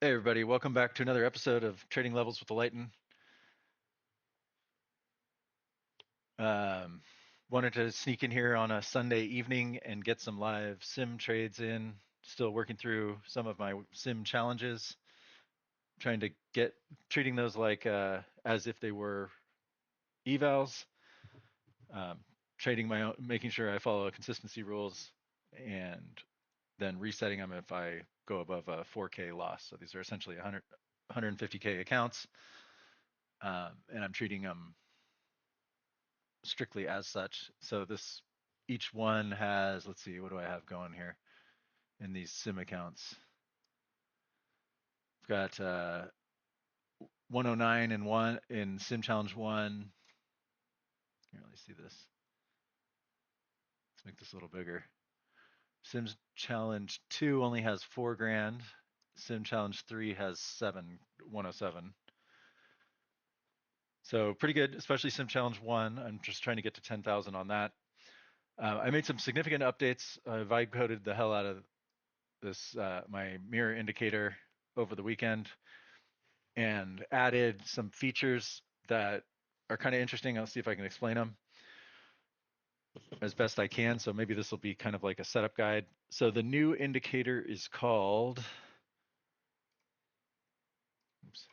Hey everybody, welcome back to another episode of Trading Levels with Alighten. Um, Wanted to sneak in here on a Sunday evening and get some live sim trades in. Still working through some of my sim challenges, trying to get treating those like as if they were evals. Um, Trading my own, making sure I follow consistency rules, and then resetting them if I go above a 4K loss. So these are essentially 150K accounts, and I'm treating them strictly as such. So this each one has, let's see, what do I have going here in these sim accounts? I've got 109 and one in sim challenge one. Can't really see this. Let's make this a little bigger. Sims challenge two only has 4 grand. Sim challenge three has 107. So pretty good, especially sim challenge one. I'm just trying to get to 10,000 on that. I made some significant updates. I vibe coded the hell out of this my mirror indicator over the weekend and added some features that are kind of interesting. I'll see if I can explain them as best I can. So maybe this will be kind of like a setup guide. So the new indicator is called, oops.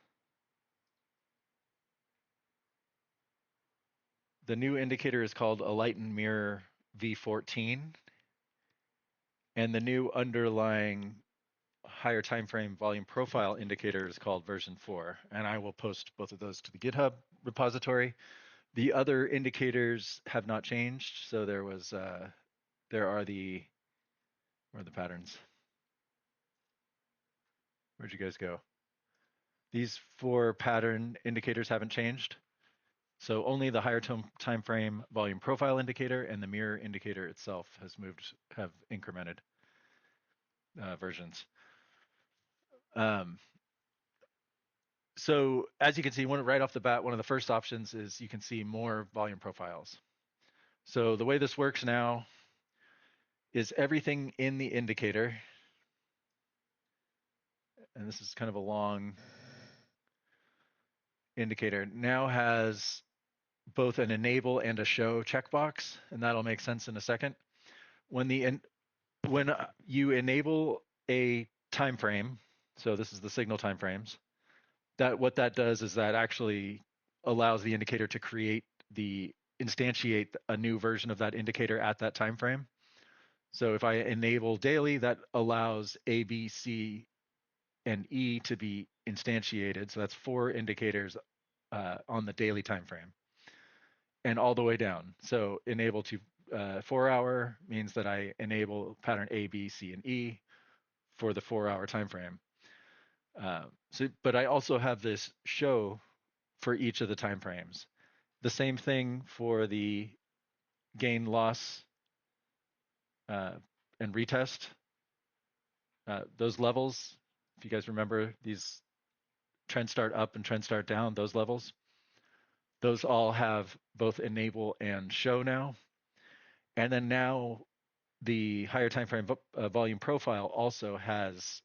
The new indicator is called AlightenMirror V14, and the new underlying higher time frame volume profile indicator is called version 4. And I will post both of those to the GitHub repository. The other indicators have not changed. So there are where are the patterns? Where'd you guys go? These 4 pattern indicators haven't changed. So only the higher time frame volume profile indicator and the mirror indicator itself have incremented versions. Um, so as you can see, right off the bat, one of the first options is you can see more volume profiles. So the way this works now is everything in the indicator, and this is kind of a long indicator, now has both an enable and a show checkbox, and that'll make sense in a second. When you enable a time frame, so this is the signal time frames, that what that does is that actually allows the indicator to instantiate a new version of that indicator at that time frame. So if I enable daily, that allows A, B, C, and E to be instantiated. So that's 4 indicators on the daily time frame, and all the way down. So enable to 4 hour means that I enable pattern A, B, C, and E for the 4 hour time frame. But I also have this show for each of the time frames. The same thing for the gain loss uh, and retest. Those levels, if you guys remember these trend start up and trend start down, those levels, those all have both enable and show now. And then now the higher time frame volume profile also has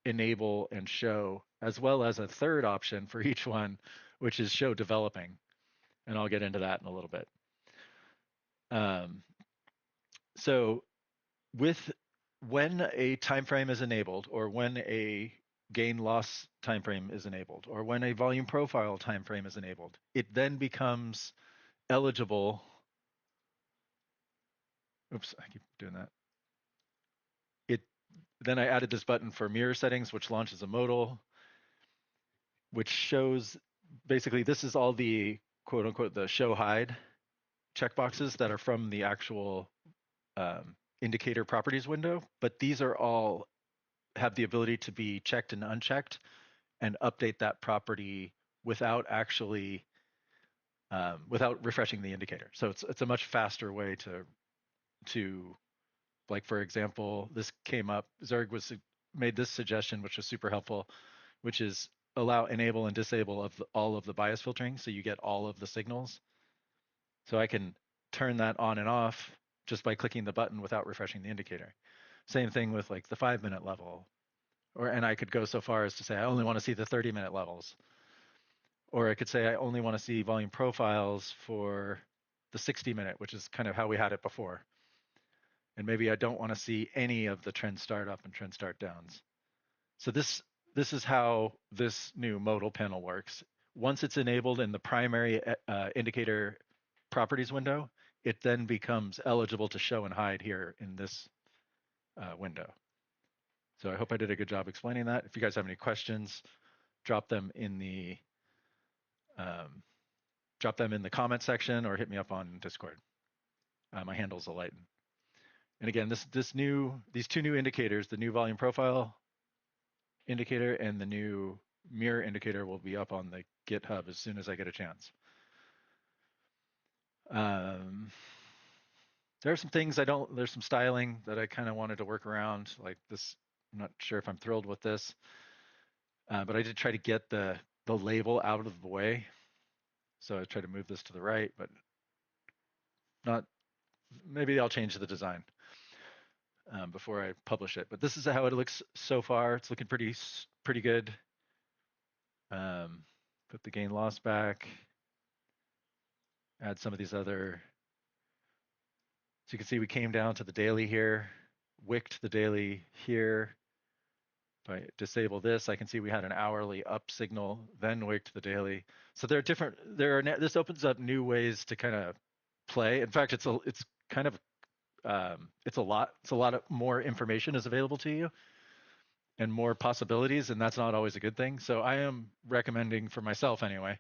enable and show, as well as a third option for each one, which is show developing. And I'll get into that in a little bit. Um, so with when a time frame is enabled, or when a gain loss time frame is enabled, or when a volume profile time frame is enabled, it then becomes eligible. Oops, I keep doing that. It then I added this button for mirror settings, which launches a modal, which shows basically this is all the quote unquote the show hide checkboxes that are from the actual indicator properties window, but these are all have the ability to be checked and unchecked and update that property without actually without refreshing the indicator. So it's a much faster way to like, for example, this came up. Zerg made this suggestion, which was super helpful, which is allow enable and disable all of the bias filtering, so you get all of the signals. So I can turn that on and off just by clicking the button without refreshing the indicator. Same thing with like the 5-minute level and I could go so far as to say I only want to see the 30-minute levels, or I could say I only want to see volume profiles for the 60-minute, which is kind of how we had it before. And maybe I don't want to see any of the trend start up and trend start downs. So this is how this new modal panel works. Once it's enabled in the primary indicator properties window, it then becomes eligible to show and hide here in this window. So I hope I did a good job explaining that. If you guys have any questions, drop them in the comment section or hit me up on Discord. My handle is Alighten. And again, these two new indicators, the new volume profile indicator and the new mirror indicator, will be up on the GitHub as soon as I get a chance. There are some things there's some styling that I kind of wanted to work around, like this. I'm not sure if I'm thrilled with this, but I did try to get the label out of the way. So I tried to move this to the right, but maybe I'll change the design before I publish it. But this is how it looks so far. It's looking pretty good. Put the gain loss back. Add some of these other. So you can see we came down to the daily here, wicked the daily here. If I disable this, I can see we had an hourly up signal, then wicked the daily. So there are different. This opens up new ways to kind of play. In fact, it's kind of it's a lot of more information is available to you and more possibilities, and that's not always a good thing. So I am recommending for myself anyway,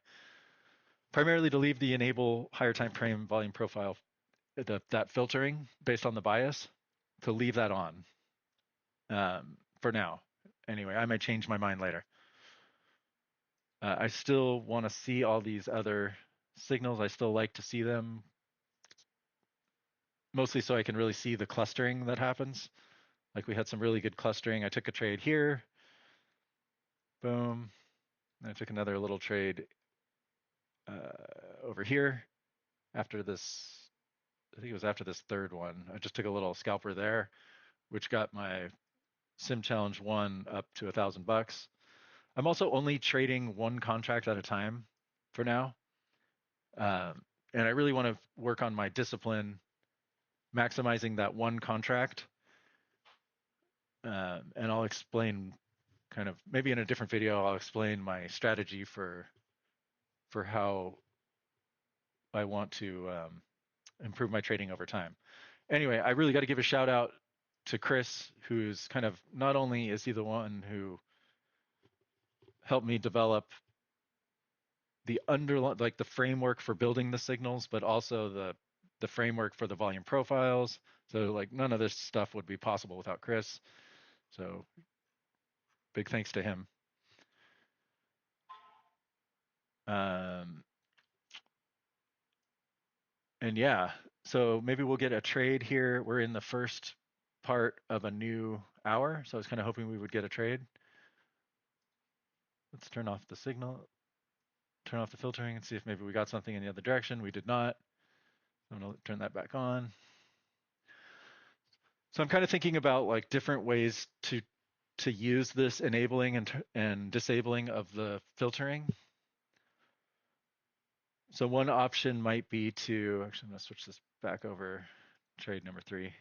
primarily to leave the enable higher time frame volume profile, that filtering based on the bias, to leave that on for now. Anyway, I might change my mind later. I still want to see all these other signals. I still like to see them, mostly so I can really see the clustering that happens. Like we had some really good clustering. I took a trade here. Boom. And I took another little trade over here after this. I think it was after this third one. I just took a little scalper there, which got my Sim Challenge 1 up to $1,000. I'm also only trading one contract at a time for now. And I really want to work on my discipline, maximizing that one contract. And I'll explain kind of, maybe in a different video, I'll explain my strategy for how I want to improve my trading over time. Anyway, I really got to give a shout out to Chris, who's kind of, not only is he the one who helped me develop the framework for building the signals, but also the framework for the volume profiles. So like none of this stuff would be possible without Chris. So big thanks to him. And yeah, so maybe we'll get a trade here. We're in the first part of a new hour, so I was kind of hoping we would get a trade. Let's turn off the signal, turn off the filtering, and see if maybe we got something in the other direction. We did not. I'm going to turn that back on. So I'm kind of thinking about like different ways to use this enabling and disabling of the filtering. So one option might be to, actually I'm going to switch this back over, trade number 3.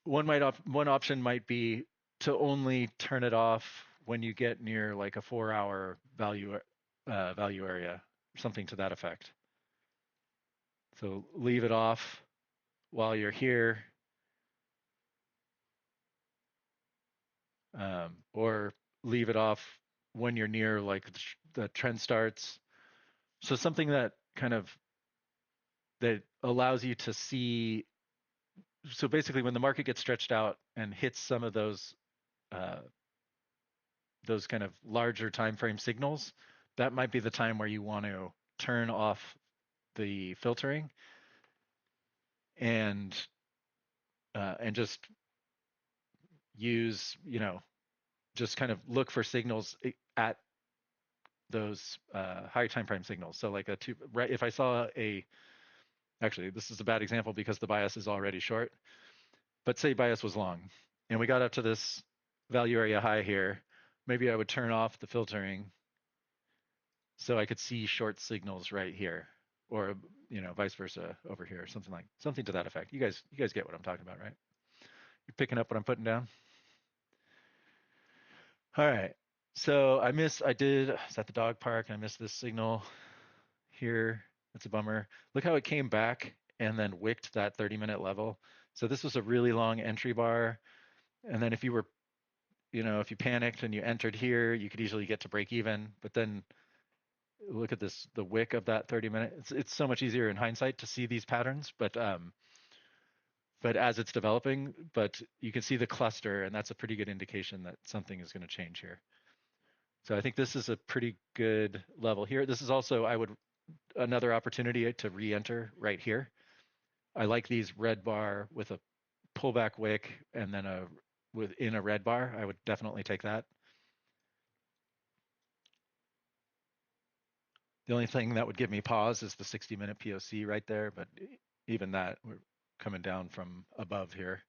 One option might be to only turn it off when you get near like a 4-hour value area, something to that effect. So leave it off while you're here, or leave it off when you're near like the trend starts. So something that kind of that allows you to see. So basically, when the market gets stretched out and hits some of those kind of larger time frame signals, that might be the time where you want to turn off the filtering and just use, just kind of look for signals at those high time frame signals. So like if I saw actually this is a bad example because the bias is already short, but say bias was long and we got up to this value area high here, maybe I would turn off the filtering so I could see short signals right here, or vice versa over here, something to that effect. You guys get what I'm talking about, right? You're picking up what I'm putting down. All right. So I was at the dog park and I missed this signal here. That's a bummer. Look how it came back and then wicked that 30-minute level. So this was a really long entry bar. And then if you panicked and you entered here, you could easily get to break even. But then look at this, the wick of that 30-minute. It's so much easier in hindsight to see these patterns, but as it's developing, but you can see the cluster, and that's a pretty good indication that something is going to change here. So I think this is a pretty good level here. This is also, another opportunity to re-enter right here. I like these red bar with a pullback wick and then within a red bar. I would definitely take that. The only thing that would give me pause is the 60-minute POC right there, but even that, we're coming down from above here.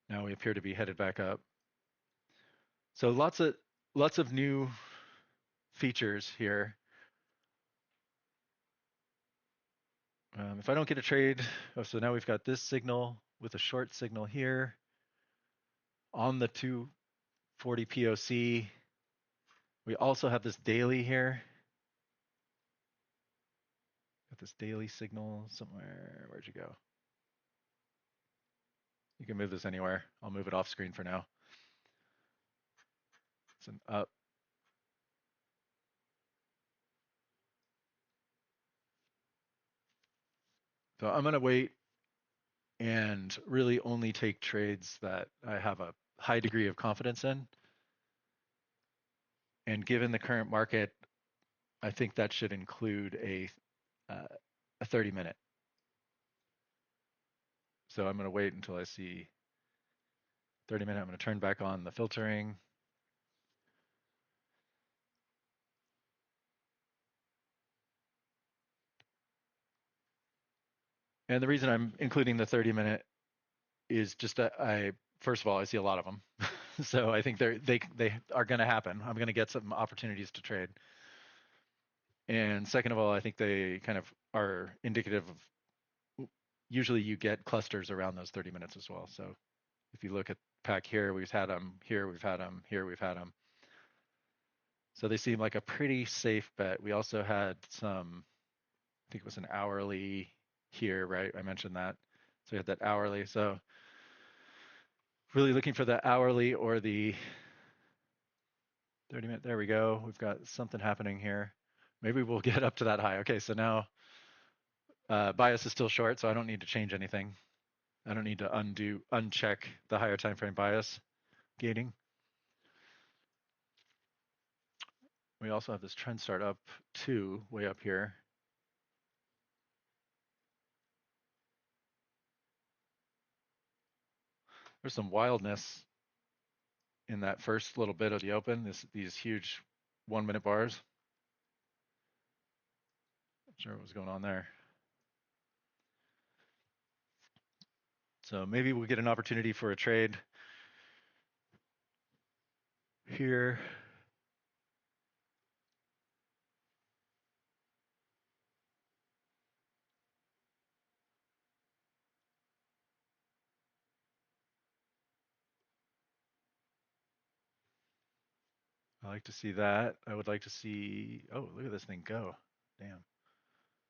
Now we appear to be headed back up. So lots of new features here. If I don't get a trade, so now we've got this signal with a short signal here on the 240 POC. We also have this daily here. Got this daily signal somewhere. Where'd you go? You can move this anywhere. I'll move it off screen for now. It's an up. So I'm going to wait and really only take trades that I have a high degree of confidence in. And given the current market, I think that should include a 30-minute. So I'm going to wait until I see 30-minute. I'm going to turn back on the filtering. And the reason I'm including the 30-minute is just that first of all, I see a lot of them. So I think they are going to happen. I'm going to get some opportunities to trade. And second of all, I think they kind of are indicative of, usually you get clusters around those 30 minutes as well. So if you look at pack here, we've had them, here we've had them, here we've had them. So they seem like a pretty safe bet. We also had some, I think it was an hourly here, right? I mentioned that. So we had that hourly. So really looking for the hourly or the 30-minute. There we go. We've got something happening here. Maybe we'll get up to that high. Okay, so now bias is still short, so I don't need to change anything. I don't need to uncheck the higher time frame bias gating. We also have this trend start up 2 way up here. There's some wildness in that first little bit of the open, these huge 1-minute bars. Not sure what was going on there. So maybe we'll get an opportunity for a trade here. I like to see that. I would like to see, oh, look at this thing go. Damn,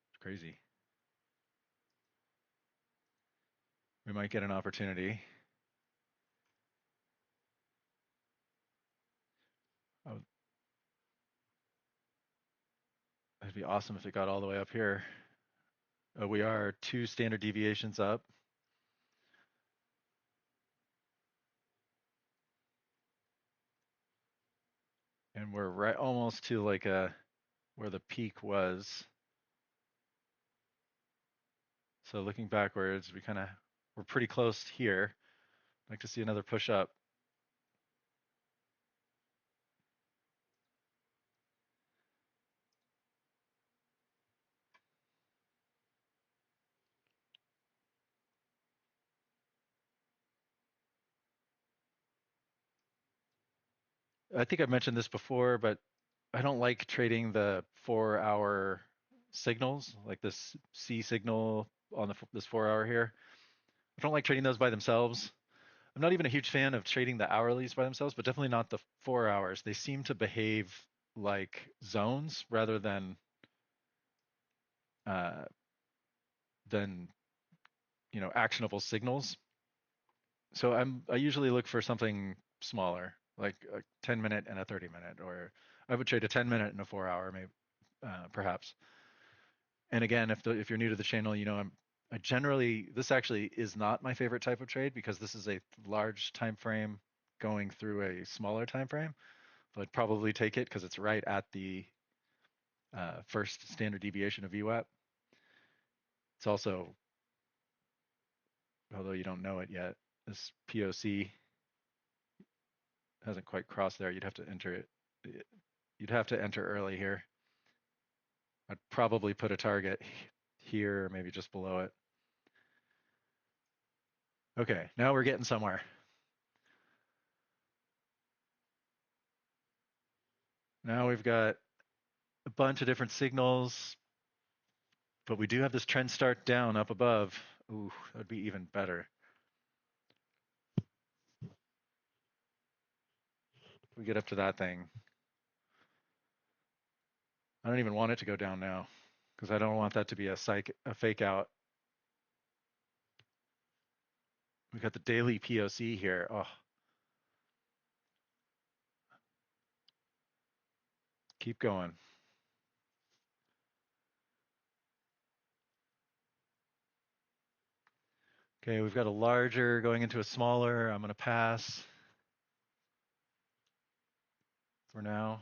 it's crazy. We might get an opportunity. It'd be awesome if it got all the way up here. We are 2 standard deviations up. And we're right almost to like where the peak was. So looking backwards, we're pretty close here. I'd like to see another push up. I think I've mentioned this before, but I don't like trading the 4 hour signals, like this C signal on this 4 hour here. I don't like trading those by themselves. I'm not even a huge fan of trading the hourlies by themselves, but definitely not the 4 hours. They seem to behave like zones rather uh, than actionable signals. So I usually look for something smaller, like a 10 minute and a 30 minute, or I would trade a 10 minute and a 4 hour, maybe perhaps. And again, if you're new to the channel, I generally, this actually is not my favorite type of trade because this is a large time frame going through a smaller time frame. But I'd probably take it because it's right at the first standard deviation of VWAP. It's also, although you don't know it yet, this POC hasn't quite crossed there. You'd have to enter it. You'd have to enter early here. I'd probably put a target here, or maybe just below it. Okay, now we're getting somewhere. Now we've got a bunch of different signals, but we do have this trend start down up above. Ooh, that would be even better. If we get up to that thing. I don't even want it to go down now because I don't want that to be a fake out. We got the daily POC here. Oh, keep going. Okay, we've got a larger going into a smaller. I'm going to pass for now.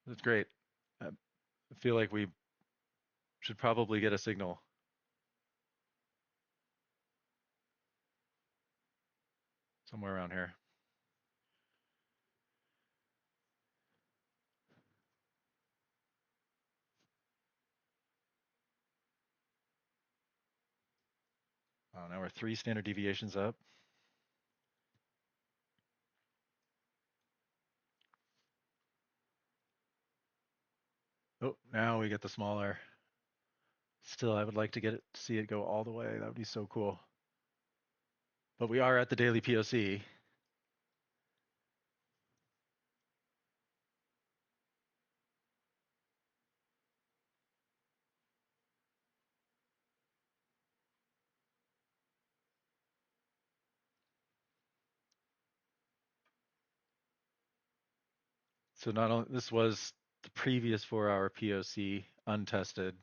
That's great. I feel like we should probably get a signal somewhere around here. Oh, now we're 3 standard deviations up. Oh, now we get the smaller. Still, I would like to see it go all the way. That would be so cool. But we are at the daily POC. So not only this was the previous 4 hour POC untested.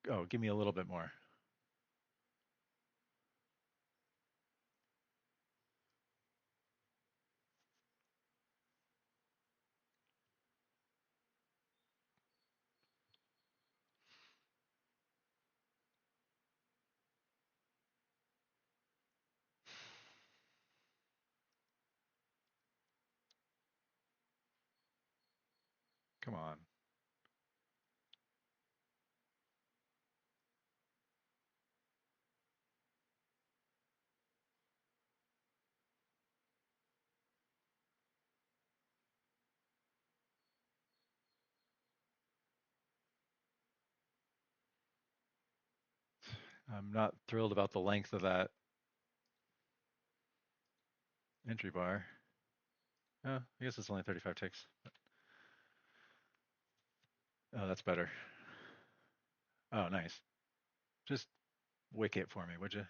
Oh, give me a little bit more. Come on. I'm not thrilled about the length of that entry bar. I guess it's only 35 ticks. Oh, that's better. Oh, nice. Just wick it for me, would you?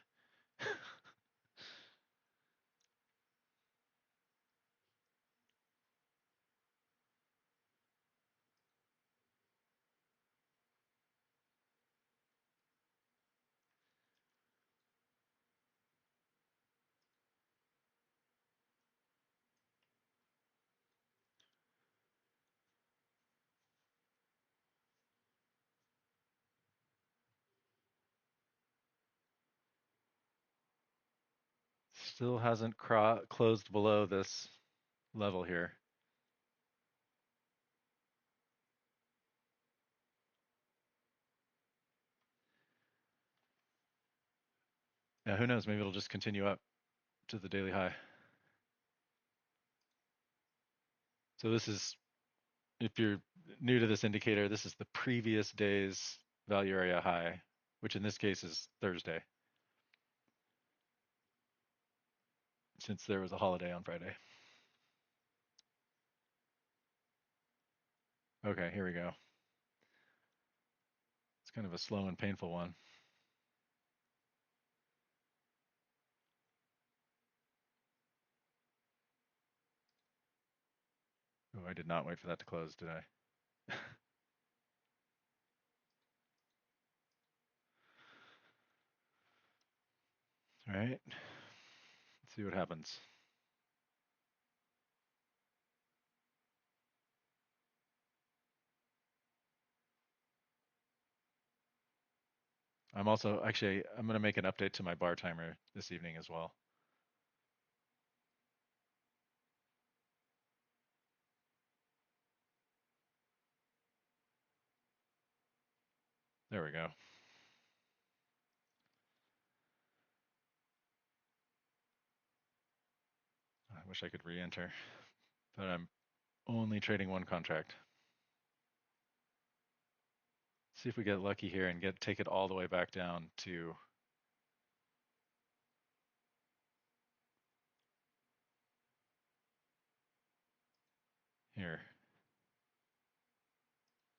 Still hasn't closed below this level here. Yeah, who knows? Maybe it'll just continue up to the daily high. So this is, if you're new to this indicator, this is the previous day's value area high, which in this case is Thursday, since there was a holiday on Friday. Okay, here we go. It's kind of a slow and painful one. Oh, I did not wait for that to close, did I? All right, let's see what happens. I'm also, actually, I'm going to make an update to my bar timer this evening as well. There we go. I wish I could re-enter, but I'm only trading one contract. See if we get lucky here and take it all the way back down to here.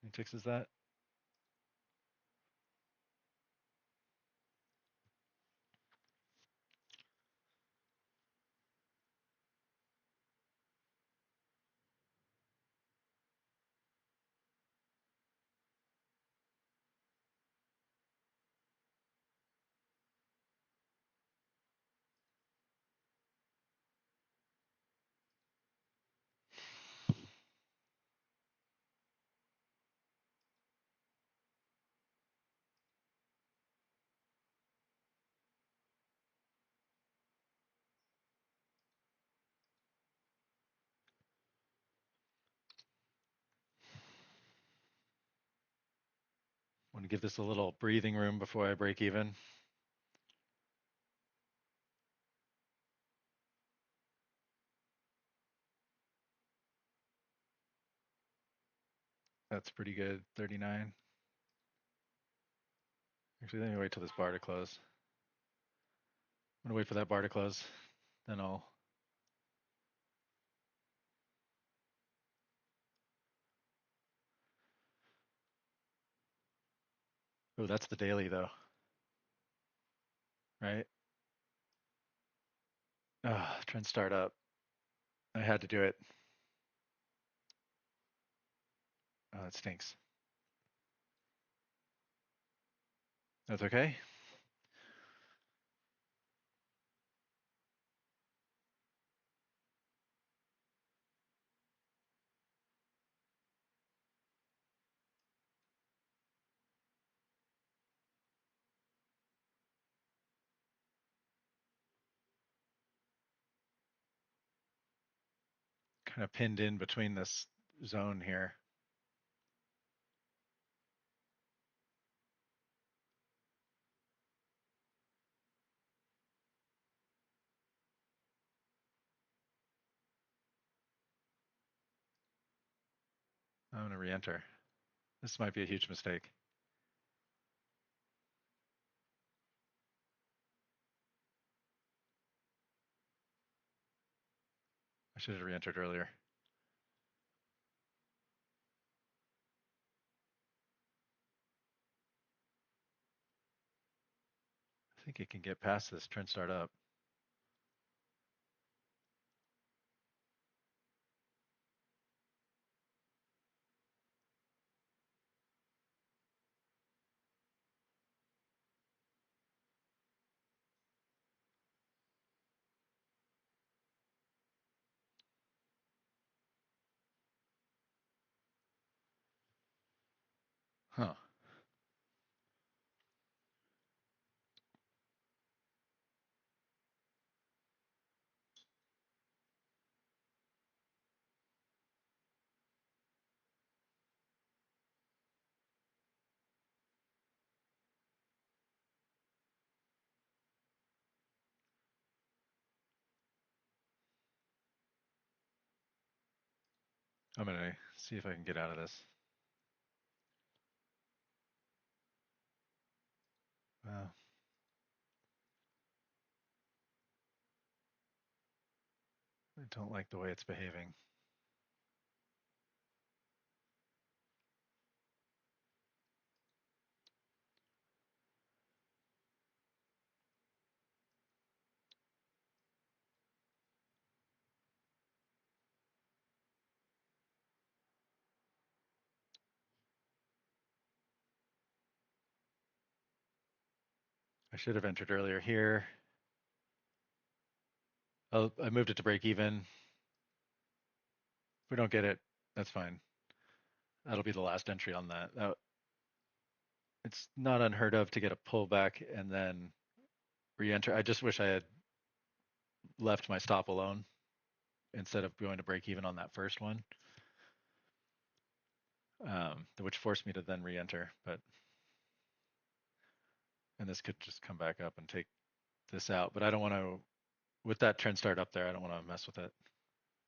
Any ticks is that? Want to give this a little breathing room before I break even. That's pretty good, 39. Actually, let me wait till this bar to close. I'm gonna wait for that bar to close, then I'll. Oh, that's the daily though, right? Ah, trend start up. I had to do it. Oh, that stinks. That's okay. Kind of pinned in between this zone here. I'm gonna re-enter. This might be a huge mistake. I should have re-entered earlier. I think it can get past this trend start up. Huh. I'm gonna see if I can get out of this. I don't like the way it's behaving. I should have entered earlier here. I moved it to break even. If we don't get it, that's fine. That'll be the last entry on that. It's not unheard of to get a pullback and then re-enter. I just wish I had left my stop alone instead of going to break even on that first one, which forced me to then re-enter. And this could just come back up and take this out. But I don't want to, with that trend start up there, I don't want to mess with it.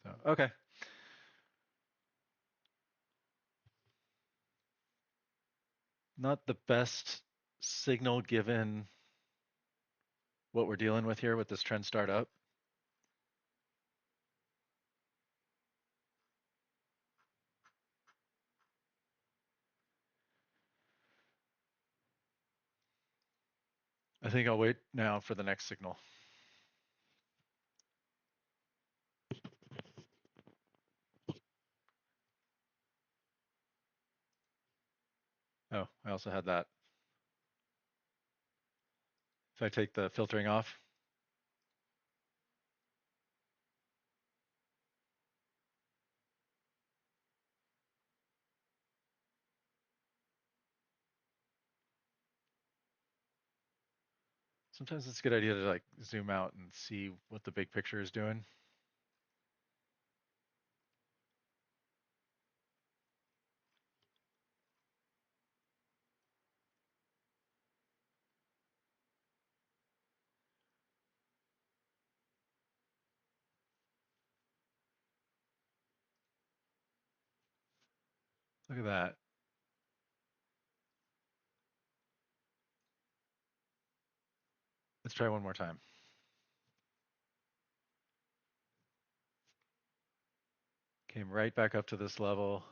So, okay. Not the best signal given what we're dealing with here with this trend start up. I think I'll wait now for the next signal. Oh, I also had that. If I take the filtering off, sometimes it's a good idea to like zoom out and see what the big picture is doing. Look at that. Let's try one more time. Came right back up to this level.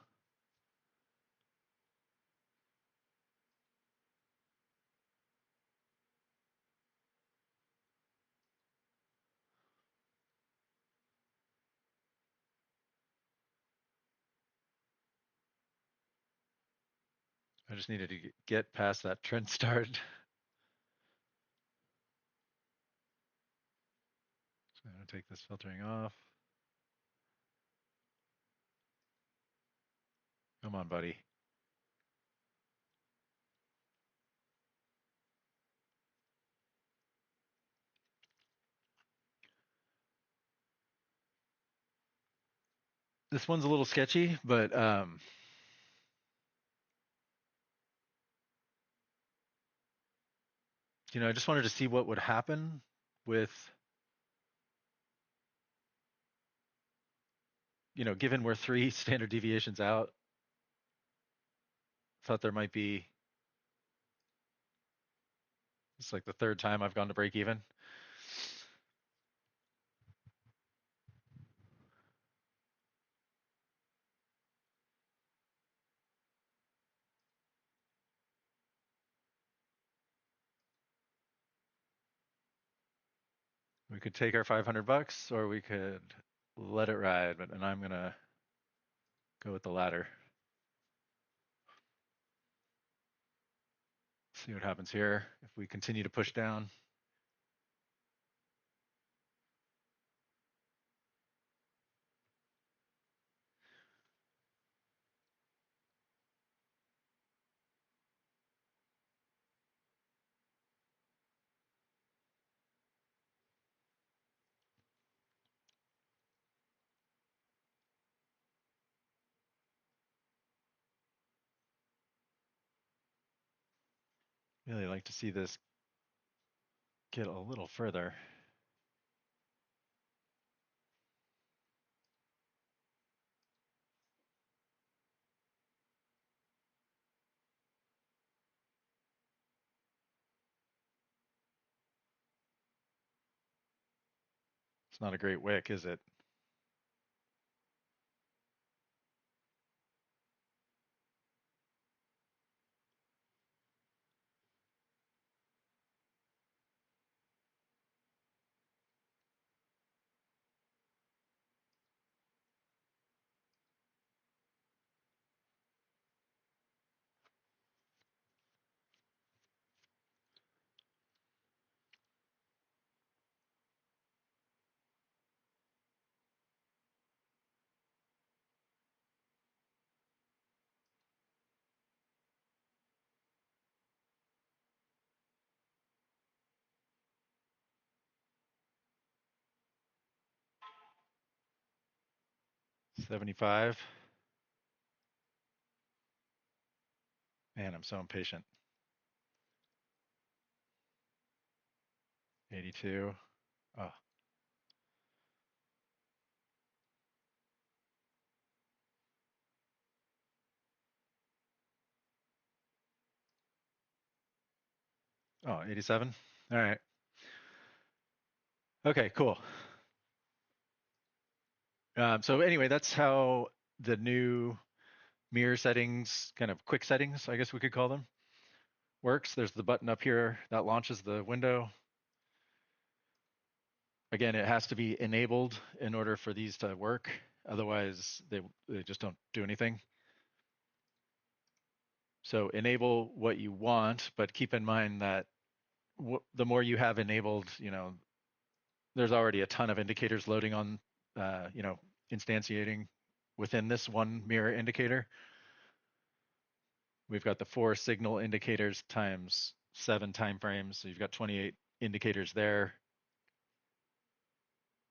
I just needed to get past that trend start. So I'm going to take this filtering off. Come on, buddy. This one's a little sketchy, but I just wanted to see what would happen with, given we're 3 standard deviations out, thought there might be, it's like the third time I've gone to break even. We could take our $500 or we could let it ride, and I'm going to go with the latter. See what happens here if we continue to push down. Really like to see this get a little further. It's not a great wick, is it? $75. Man, I'm so impatient. 82. Oh, oh, 87. All right. Okay, cool. So anyway, that's how the new mirror settings, kind of quick settings, I guess we could call them, works. There's the button up here that launches the window. Again, it has to be enabled in order for these to work. Otherwise, they just don't do anything. So enable what you want, but keep in mind that the more you have enabled, there's already a ton of indicators loading on, instantiating within this one mirror indicator. We've got the 4 signal indicators times 7 time frames. So you've got 28 indicators there.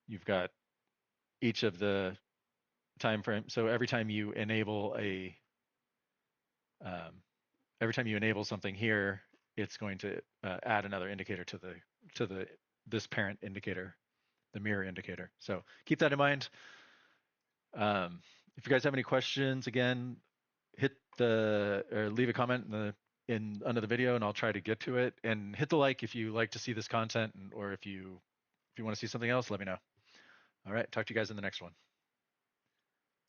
You've got each of the time frames. So every time you enable something here, it's going to add another indicator to this parent indicator, the mirror indicator. So keep that in mind. If you guys have any questions, again, leave a comment under the video, and I'll try to get to it. And hit the like if you like to see this content, or if you want to see something else, let me know. All right, talk to you guys in the next one.